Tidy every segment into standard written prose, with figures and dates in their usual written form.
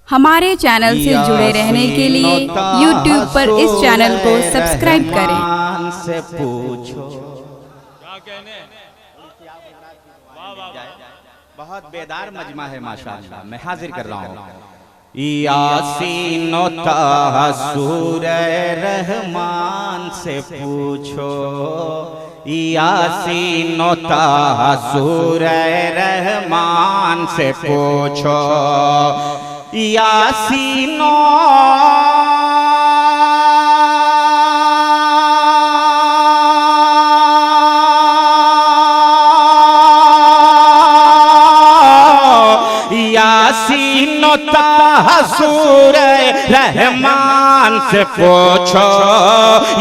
हमारे चैनल से जुड़े रहने के लिए YouTube पर इस चैनल को सब्सक्राइब करें। से पूछो क्या कहने। वाह वाह वाह। बहुत बेदार मजमा है माशाअल्लाह। मैं हाजिर कर रहा हूँ यासीन ताहा सूरे रहमान से पूछो, यासीन ताहा सूरे रहमान से पूछो, यासीन यासीन ताहा सूरे रहमान से पूछो,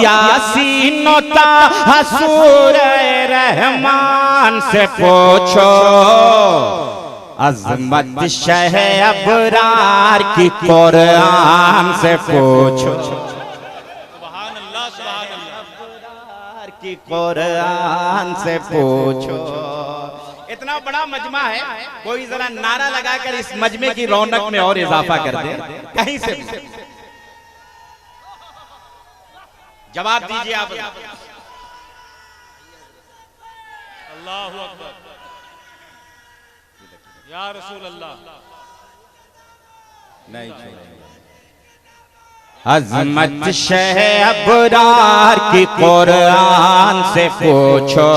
यासीन ताहा सूरे रहमान से पूछो, अज़मत शह अबरार की कुरान से पूछो, सुभान अल्लाह सुभान अल्लाह। अबरार की कुरान से पूछो। इतना बड़ा मजमा है, कोई जरा नारा लगाकर इस मजमे की रौनक में और इजाफा कर दे कहीं से भी। जवाब दीजिए आप। अल्लाहु अकबर। या रसूल अल्लाह। नहीं अज़मत शह अबरार की कुरान से पूछो,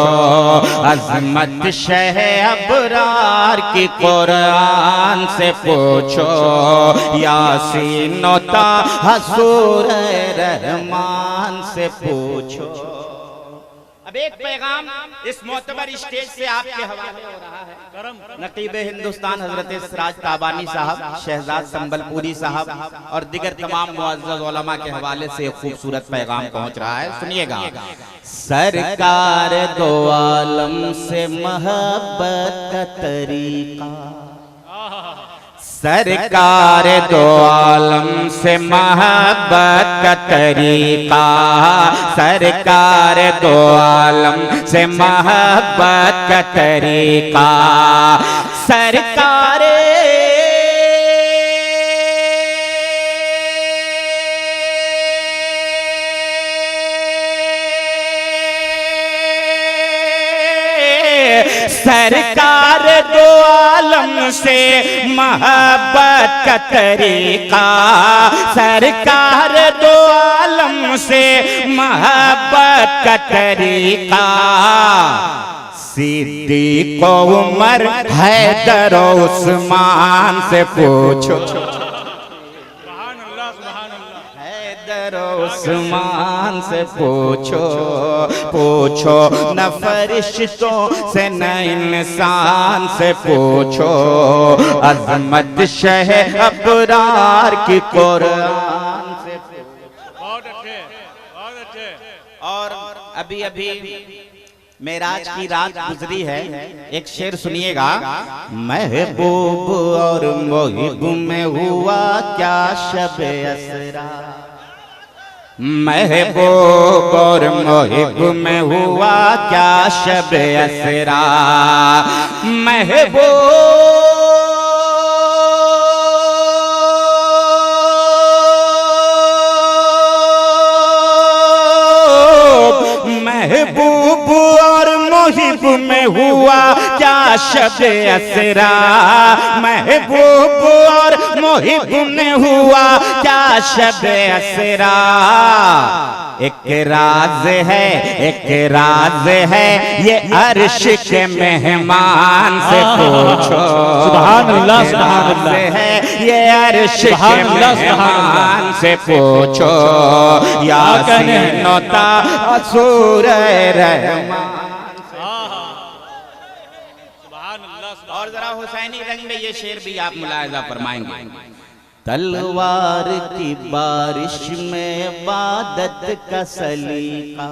अज़मत शह अबरार की कुरान से पूछो, यासीन ताहा सूरे रहमान से पूछो। अब एक पैगाम इस मोतबर स्टेज से आपके हवाले हो रहा है। नकीब हिंदुस्तान हजरत सिराज ताबानी साहब, शहजाद संबलपुरी साहब और दिगर तमाम मुअज़्ज़ज़ उलमा के हवाले से एक खूबसूरत पैगाम पहुंच रहा है, सुनिएगा। सरकार दो आलम से मोहब्बत का तरीका, सरकार दो आलम से मोहब्बत का तरीका, सरकार दो आलम से मोहब्बत का तरीका, सरकार सरकार दो आलम से मोहब्बत का तरीका, सरकार दो आलम से मोहब्बत का तरीका, सिद्दीक़ उमर हैदर उस्मान से पूछो, सुभान अल्लाह सुभान अल्लाह। हैदर उस्मान से पूछो, पूछो न फरिश्तों से न इंसान से पूछो, अज़मत शह अबरार की कुरान से पूछो। बहुत अच्छे बहुत अच्छे। और अभी अभी मेराज की रात गुजरी है, एक शेर सुनिएगा। महबूब और मोहिब में हुआ क्या शब असरा, महबूब और मोहिब में हुआ क्या शब असरा, महबूब महबूब और मोहिब में हुआ क्या शब असरा, महबूब और मोहिब में हुआ क्या शब असरा, एक राज है, एक राज है ये अर्श के मेहमान से पूछो, सुभान अल्लाह सुभान अल्लाह। है ये अर्श के मेहमान से पूछो, यासीन ताहा सूरे रहमान। सुभान अल्लाह। और जरा हुसैनी रंग में ये शेर भी आप मुलाहिजा फरमाएंगे। तलवार की बारिश में इबादत का सलीका,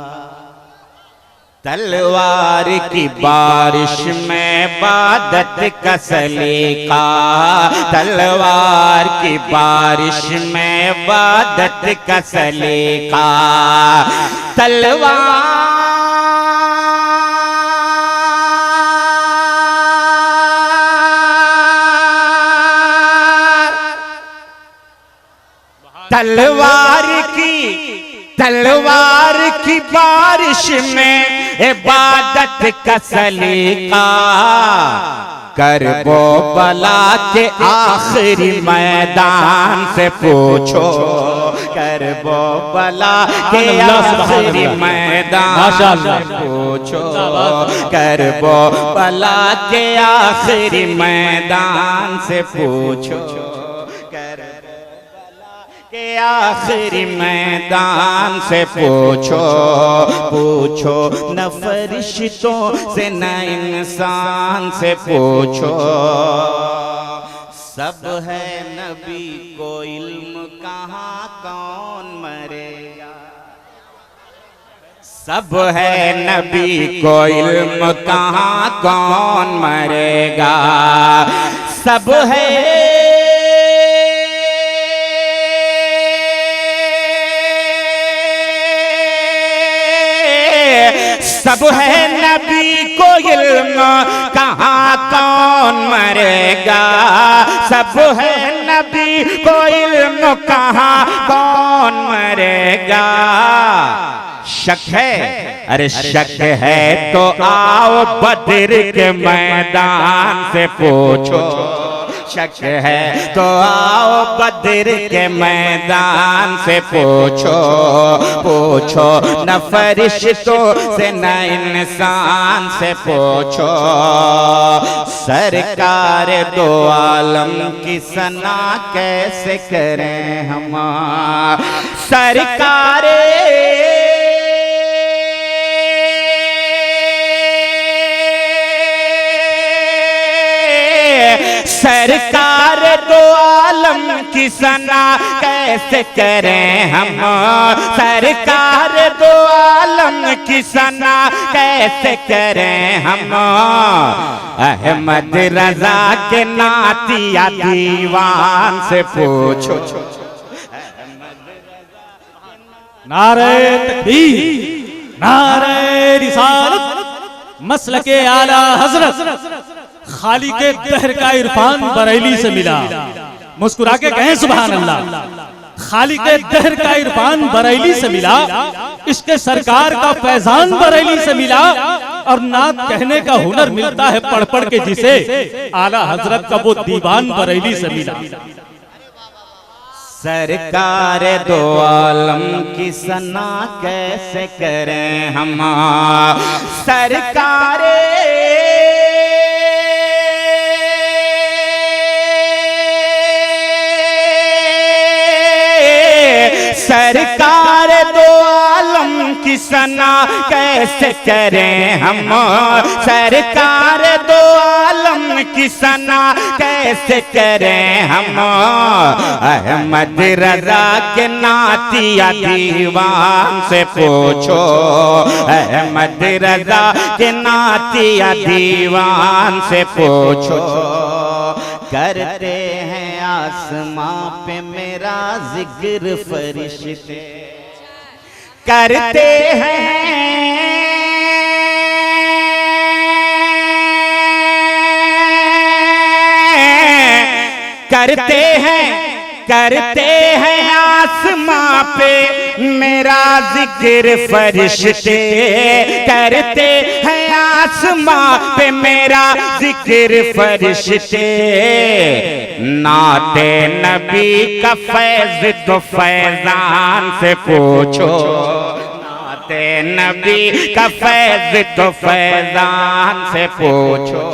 तलवार की बारिश में इबादत का सलीका, तलवार की बारिश में इबादत का सलीका, तलवार तलवार की बारिश में इबादत का सलीका, करबो बला के आखिरी मैदान से पूछो, करबो बला के आखिरी मैदान से पूछो, करबो बला के आखिरी मैदान से पूछो, के आखिरी मैदान से पूछो, पूछो न फरिश्तों से न इंसान से पूछो। सब है नबी को इल्म, कहाँ कौन मरेगा। सब है नबी को इल्म, कहाँ कौन मरेगा। सब है सब है नबी को इल्म, कहाँ कौन मरेगा। सब है नबी को इल्म, कहाँ कौन मरेगा। शक है, अरे शक है तो आओ बद्र के मैदान से पूछो। शक है तो आओ बद्र के मैदान से पूछो, पूछो न फरिश्तों से न इंसान से पूछो। सरकार दो आलम की सना कैसे करें हम। सरकार सरकार दो आलम की सना कैसे करें हम। सरकार दो आलम की सना कैसे करें हम। अहमद रजा के नातिया दीवान से पूछो। नारे तकबीर, नारे रिसालत, मसलके आला हजरत खालिके दहर का इरफान बरेली से मिला। मुस्कुरा के कहें सुभान अल्लाह। खालिके दहर का इरफान बरेली से मिला, इसके सरकार का फैजान बरेली से मिला। और नात कहने का हुनर मिलता है पढ़ पढ़ के जिसे, आला हजरत का वो दीवान बरेली से मिला। सरकार दो आलम की सना कैसे करें हम। सरकार सरकार दो आलम की सना कैसे करें हम। सरकार दो आलम की सना कैसे करें हम। अहमद रजा के नातिया दीवान से पूछो। अहमद रजा के नातिया दीवान से पूछो। करते हैं आसमां पे मेरा जिक्र फरिश्ते, करते हैं करते हैं करते हैं आसमां पे मेरा जिक्र फरिश्ते, करते हैं आसमां पे मेरा जिक्र फरिश्ते। नाते नबी का फैज तो फैजान से पूछो। नाते नबी का फैज तो फैजान से पूछो।